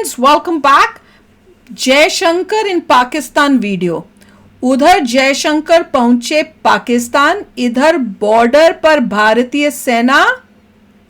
Friends, welcome back. Jaishankar in Pakistan video. उधर जयशंकर पहुंचे पाकिस्तान, इधर बॉर्डर पर भारतीय सेना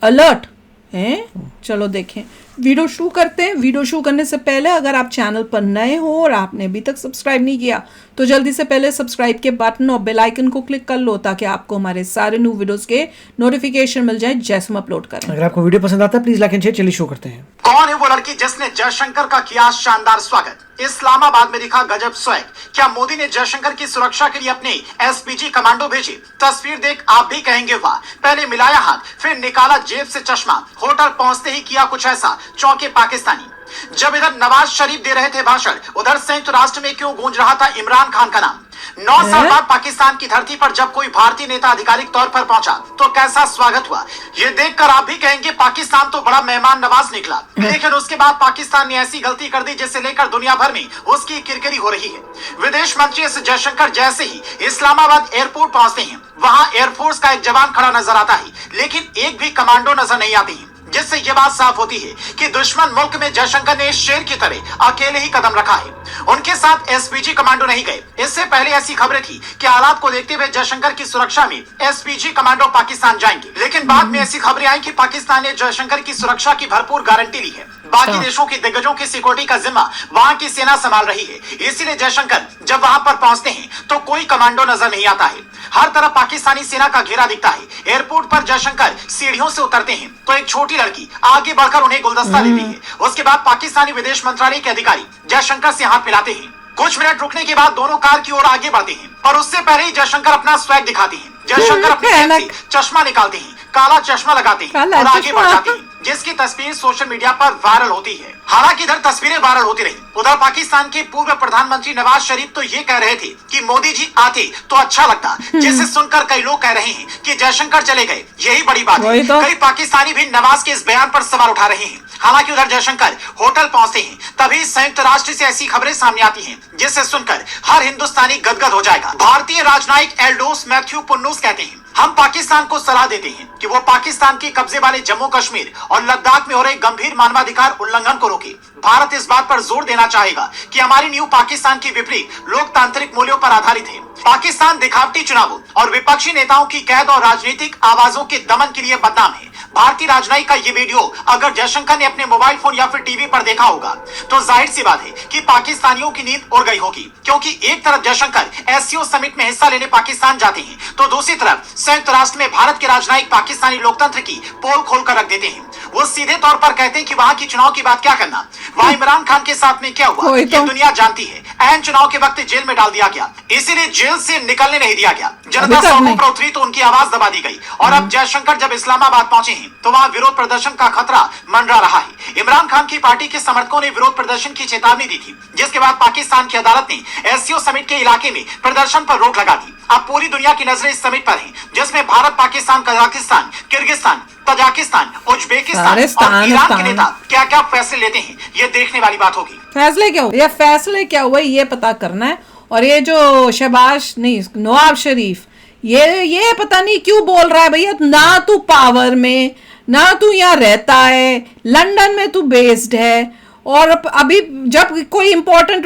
अलर्ट है। चलो देखें, वीडियो शुरू करते हैं। वीडियो शुरू करने से पहले अगर आप चैनल पर नए हो और आपने अभी तक सब्सक्राइब नहीं किया तो जल्दी से पहले सब्सक्राइब के बटन और बेल आइकन को क्लिक कर लो ताकि आपको हमारे सारे न्यू वीडियोस के नोटिफिकेशन मिल जाए जैसे हम अपलोड करें। अगर आपको वीडियो पसंद आता है प्लीज लाइक एंड शेयर। चलिए शुरू करते हैं। कौन है वो लड़की जिसने जयशंकर का किया शानदार स्वागत? इस्लामाबाद में दिखा गजब स्वैग। क्या मोदी ने जयशंकर की सुरक्षा के लिए अपने एसपीजी कमांडो भेजे? तस्वीर देख आप भी कहेंगे वाह। पहले मिलाया हाथ, फिर निकाला जेब से चश्मा। होटल पहुंचते ही किया कुछ ऐसा, चौंके पाकिस्तानी। जब इधर नवाज शरीफ दे रहे थे भाषण, उधर संयुक्त राष्ट्र में क्यों गूंज रहा था इमरान खान का नाम? 9 साल बाद पाकिस्तान की धरती पर जब कोई भारतीय नेता आधिकारिक तौर पर पहुंचा तो कैसा स्वागत हुआ? ये देखकर आप भी कहेंगे पाकिस्तान तो बड़ा मेहमान नवाज निकला। लेकिन उसके बाद पाकिस्तान ने ऐसी गलती कर दी जिसे लेकर दुनिया भर में उसकी किरकिरी हो रही है। विदेश मंत्री एस जयशंकर जैसे ही इस्लामाबाद एयरपोर्ट पहुंचते हैं, वहां एयरफोर्स का एक जवान खड़ा नजर आता है, लेकिन एक भी कमांडो नजर नहीं आती है, जिससे ये बात साफ होती है कि दुश्मन मुल्क में जयशंकर ने शेर की तरह अकेले ही कदम रखा है। उनके साथ एसपीजी कमांडो नहीं गए। इससे पहले ऐसी खबरें थी कि हालात को देखते हुए जयशंकर की सुरक्षा में एसपीजी कमांडो पाकिस्तान जाएंगे, लेकिन बाद में ऐसी खबरें आई कि पाकिस्तान ने जयशंकर की सुरक्षा की भरपूर गारंटी ली है। बाकी देशों के दिग्गजों की सिक्योरिटी का जिम्मा वहां की सेना संभाल रही है। इसीलिए जयशंकर जब वहां पर पहुंचते हैं तो कोई कमांडो नजर नहीं आता है। हर तरफ पाकिस्तानी सेना का घेरा दिखता है। एयरपोर्ट पर जयशंकर सीढ़ियों से उतरते हैं तो एक छोटी लड़की आगे बढ़कर उन्हें गुलदस्ता देती है। उसके बाद पाकिस्तानी विदेश मंत्रालय के अधिकारी जयशंकर से हाथ मिलाते हैं। कुछ मिनट रुकने के बाद दोनों कार की ओर आगे बढ़ते हैं, पर उससे पहले ही जयशंकर अपना स्वैग दिखाते हैं। जयशंकर अपने जेब से चश्मा निकालते हैं, काला चश्मा लगाते हैं और आगे बढ़ जाते हैं, जिसकी तस्वीर सोशल मीडिया पर वायरल होती है। हालांकि इधर तस्वीरें वायरल होती रही, उधर पाकिस्तान के पूर्व प्रधानमंत्री नवाज शरीफ तो ये कह रहे थे कि मोदी जी आते तो अच्छा लगता, जिसे सुनकर कई लोग कह रहे हैं कि जयशंकर चले गए, यही बड़ी बात है। कई पाकिस्तानी भी नवाज के इस बयान पर सवाल उठा रहे हैं। हालांकि उधर जयशंकर होटल पहुंचते हैं तभी संयुक्त राष्ट्र से ऐसी खबरें सामने आती हैं जिसे सुनकर हर हिंदुस्तानी गदगद हो जाएगा। भारतीय राजनयिक एल्डोस मैथ्यू पुन्नूस कहते हैं, हम पाकिस्तान को सलाह देते हैं कि वो पाकिस्तान के कब्जे वाले जम्मू कश्मीर और लद्दाख में हो रहे गंभीर मानवाधिकार उल्लंघन को रोके। भारत इस बात पर जोर देना चाहेगा कि हमारी न्यू पाकिस्तान की विपरीत लोकतांत्रिक मूल्यों पर आधारित है। पाकिस्तान दिखावटी चुनावों और विपक्षी नेताओं की कैद और राजनीतिक आवाजों के दमन के लिए बदनाम है। भारतीय राजनयिक का ये वीडियो अगर जयशंकर ने अपने मोबाइल फोन या फिर टीवी पर देखा होगा तो जाहिर सी बात है कि पाकिस्तानियों की नींद उड़ गई होगी, क्योंकि एक तरफ जयशंकर एससीओ समिट में हिस्सा लेने पाकिस्तान जाते हैं तो दूसरी तरफ संयुक्त राष्ट्र में भारत के राजनयिक पाकिस्तानी लोकतंत्र की पोल खोल कर रख देते हैं। वो सीधे तौर पर कहते हैं कि वहां की चुनाव की बात क्या करना, वहां इमरान खान के साथ में क्या हुआ ये दुनिया जानती है। ऐन चुनाव के वक्त जेल में डाल दिया गया, इसीलिए जेल से निकलने नहीं दिया गया। जनता सड़कों पर उतरी तो उनकी आवाज दबा दी गई। और अब जयशंकर जब इस्लामाबाद पहुंचे हैं तो वहां विरोध प्रदर्शन का खतरा मंडरा रहा है। इमरान खान की पार्टी के समर्थकों ने विरोध प्रदर्शन की चेतावनी दी थी, जिसके बाद पाकिस्तान की अदालत ने एससीओ समिट के इलाके में प्रदर्शन पर रोक लगा दी। अब पूरी दुनिया की नजरें इस समिट पर हैं, जिसमें Bharat, Pakistan, Kazakhstan, Kyrgyzstan, Tajikistan, Uzbekistan और ईरान के नेता क्या क्या फैसले लेते हैं, ये देखने वाली बात होगी। फैसले क्या हुए ये पता करना है। और ये जो नवाज शरीफ ये पता नहीं क्यों बोल रहा है भैया, ना तू पावर में ना तू यहाँ रहता है, लंदन में तू बेस्ड है, और अभी जब कोई इंपॉर्टेंट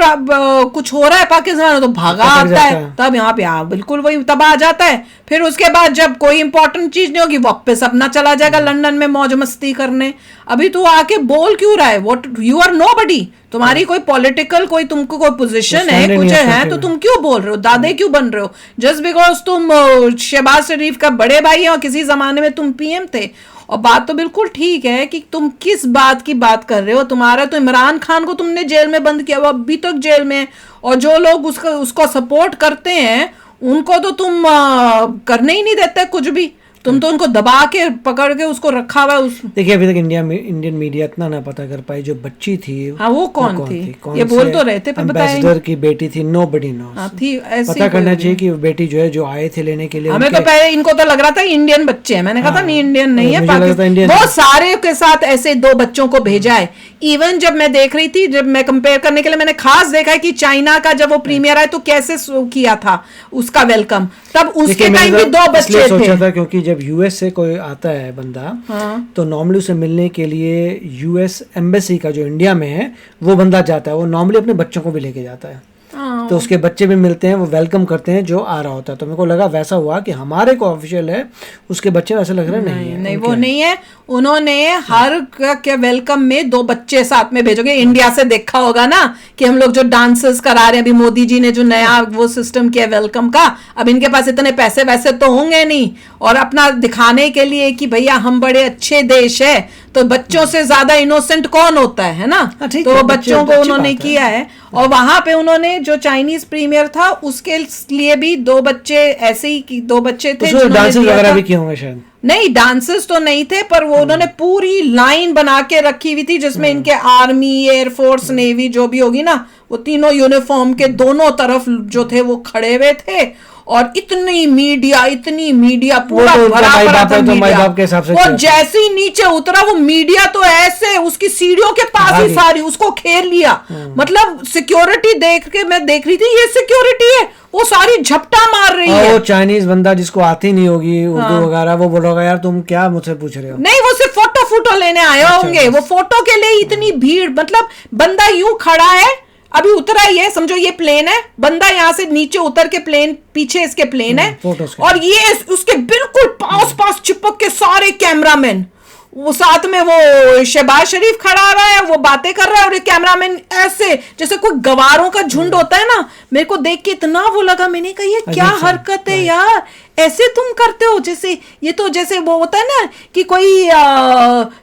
कुछ हो रहा है पाकिस्तान में तो भागा आता है, तब यहाँ पे बिल्कुल वही तब आ जाता है। फिर उसके बाद जब कोई इंपॉर्टेंट चीज नहीं होगी वापस अपना चला जाएगा लंदन में मौज मस्ती करने। अभी तू आके बोल क्यों रहा है? व्हाट यू आर नोबडी, तुम्हारी कोई पॉलिटिकल कोई तुमको कोई पोजीशन है कुछ है तो तुम क्यों बोल रहे हो? दादे क्यों बन रहे हो? जस्ट बिकॉज तुम शहबाज शरीफ का बड़े भाई हैं और किसी जमाने में तुम पीएम थे। और बात तो बिल्कुल ठीक है कि तुम किस बात की बात कर रहे हो। तुम्हारा तो इमरान खान को तुमने जेल में बंद किया, वो अभी तक जेल में, और जो लोग उसको सपोर्ट करते हैं उनको तो तुम करने ही नहीं देते कुछ भी। तुम तो उनको दबा के पकड़ के उसको रखा हुआ है। देखिए अभी तक इंडियन मीडिया इतना ना पता कर पाई जो बच्ची थी। हाँ वो कौन थी? ये बोल तो रहे थे पर एम्बेसडर की बेटी थी, नोबडी नोस। पता करना चाहिए कि बेटी जो है जो आए थे लेने के लिए। हमें तो पहले इनको तो लग रहा था इंडियन बच्चे हैं, मैंने कहा था नहीं इंडियन नहीं है, पाकिस्तान। बहुत सारे के साथ ऐसे 2 बच्चों को भेजा है इवन जब मैं देख रही थी, जब मैं कंपेयर करने के लिए मैंने खास देखा है कि चाइना का जब वो प्रीमियर आया तो कैसे किया था उसका वेलकम, तब उसके टाइम भी 2 बच्चे सोचा था, क्योंकि जब यूएस से कोई आता है बंदा, तो नॉर्मली उसे मिलने के लिए यूएस एम्बेसी का जो इंडिया में है वो बंदा जाता है, वो नॉर्मली अपने बच्चों को भी लेके जाता है, तो उसके बच्चे भी मिलते हैं, वो वेलकम करते हैं जो आ रहा होता है। तो मेरे को लगा वैसा हुआ कि हमारे को ऑफिशियल है, उसके बच्चे वैसे लग रहे नहीं वो नहीं है। उन्होंने हर के वेलकम में 2 बच्चे साथ में भेजोगे। इंडिया से देखा होगा ना कि हम लोग जो डांसेस करा रहे हैं, अभी मोदी जी ने जो नया वो सिस्टम किया वेलकम का, अब इनके पास इतने पैसे वैसे तो होंगे नहीं, और अपना दिखाने के लिए कि भैया हम बड़े अच्छे देश है, तो बच्चों से ज्यादा इनोसेंट कौन होता है ना, तो बच्चों को उन्होंने किया है। और वहां पे उन्होंने जो चाइनीज प्रीमियर था उसके लिए भी 2 बच्चे ऐसे ही 2 बच्चे थे, डांसेस वगैरह भी किए होंगे शायद। नहीं डांसेस तो नहीं थे, पर वो उन्होंने पूरी लाइन बना के रखी हुई थी जिसमें इनके आर्मी, एयरफोर्स, नेवी जो भी होगी ना, वो तीनों यूनिफॉर्म के दोनों तरफ जो थे वो खड़े हुए थे, और इतनी मीडिया पूरा भरा पड़ा था मीडिया। वो जैसे ही नीचे उतरा वो मीडिया तो ऐसे उसकी सीढ़ियों के पास ही सारी उसको घेर लिया, मतलब सिक्योरिटी देख के मैं देख रही थी ये सिक्योरिटी है, वो सारी झपटा मार रही है। वो चाइनीज बंदा जिसको आती नहीं होगी उर्दू वगैरह, वो बोलोगा यार तुम क्या मुझसे पूछ रहे हो। नहीं वो सिर्फ फोटो लेने आए होंगे, वो फोटो के लिए इतनी भीड़, मतलब बंदा यूं खड़ा है, अभी उतरा ही है, समझो ये प्लेन है, बंदा यहाँ से नीचे उतर के प्लेन, पीछे इसके प्लेन है, और ये उसके बिल्कुल पास चिपक के सारे कैमरामैन, वो साथ में वो शहबाज शरीफ खड़ा रहा है, वो बातें कर रहा है, और ये कैमरामैन ऐसे जैसे कोई गवारों का झुंड होता है ना। मेरे को देख के इतना वो लगा, मैंने कहा ये क्या हरकत है यार, ऐसे तुम करते हो, जैसे ये तो जैसे वो होता है ना कि कोई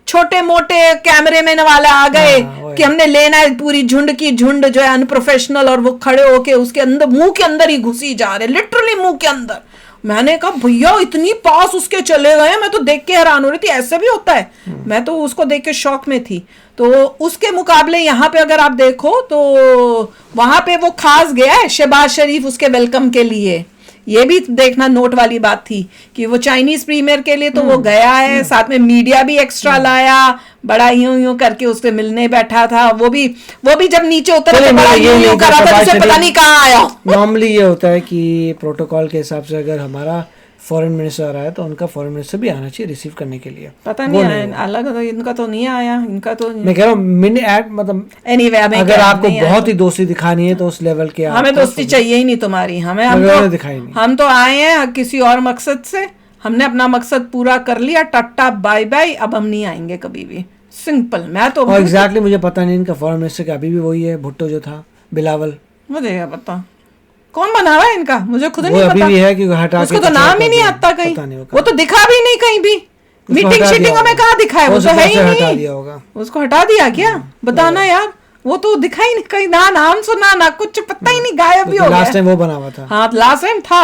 छोटे मोटे कैमरेमैन वाले आ गए कि हमने लेना है पूरी झुंड की झुंड जो है अनप्रोफेशनल, और वो खड़े होके उसके अंदर मुंह के अंदर ही घुसी जा रहे, लिटरली मुंह के अंदर। मैंने कहा भैया इतनी पास उसके चले गए, मैं तो देख के हैरान हो रही थी, ऐसे भी होता है। मैं तो उसको देख के शौक में थी। तो उसके मुकाबले यहाँ पे अगर आप देखो तो वहां पे वो खास गया है शहबाज शरीफ उसके वेलकम के लिए। ये भी देखना नोट वाली बात थी कि वो चाइनीज प्रीमियर के लिए तो वो गया है, साथ में मीडिया भी एक्स्ट्रा लाया, बड़ा यूं करके उससे मिलने बैठा था। वो भी जब नीचे उतर के बड़ा यूं करा था, उसे पता नहीं कहाँ आया। नॉर्मली ये होता है कि प्रोटोकॉल के हिसाब से अगर हमारा फॉरेन मिनिस्टर आया तो उनका फॉरेन मिनिस्टर भी आना चाहिए रिसीव करने के लिए। पता नहीं आया, अलग तो इनका तो नहीं आया, इनका तो मैं कह रहा हूँ मतलब एनीवे अगर आपको बहुत ही दोस्ती दिखानी है तो उस लेवल के हमें दोस्ती चाहिए ही नहीं तुम्हारी, हम तो आए हैं किसी और मकसद से, हमने अपना मकसद पूरा कर लिया, टाटा बाय बाय, अब हम नहीं आएंगे कभी भी, सिंपल। मैं तो एग्जैक्टली मुझे पता नहीं इनका फॉरेन मिनिस्टर का अभी भी वही है, भुट्टो जो था, बिलावल, मुझे क्या पता कौन बना रहा है इनका, मुझे खुद नहीं पता। अभी भी है कि हटा उसको तो नाम ही नहीं आता कहीं, वो तो दिखा भी नहीं कहीं भी, मीटिंग शीटिंग में कहाँ दिखा है, वो तो है ही नहीं, उसको हटा दिया क्या, बताना यार, वो तो दिखा ही नहीं कहीं, ना नाम सुना ना कुछ, पता ही नहीं, गायब भी हो गया। लास्ट टाइम वो बना हुआ था। हाँ लास्ट टाइम था,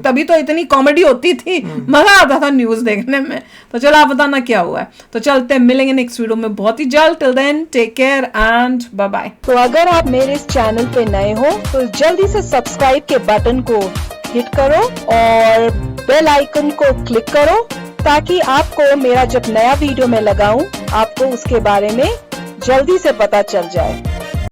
तभी तो इतनी कॉमेडी होती थी, मजा आता था न्यूज देखने में। तो चलो आप बताना क्या हुआ है। तो चलते हैं, मिलेंगे नेक्स्ट वीडियो में बहुत ही जल्द। Till then take care and bye bye. तो अगर आप मेरे इस चैनल पे नए हो तो जल्दी से सब्सक्राइब के बटन को हिट करो और बेल आइकन को क्लिक करो, ताकि आपको मेरा जब नया वीडियो मैं लगाऊं आपको उसके बारे में जल्दी से पता चल जाए।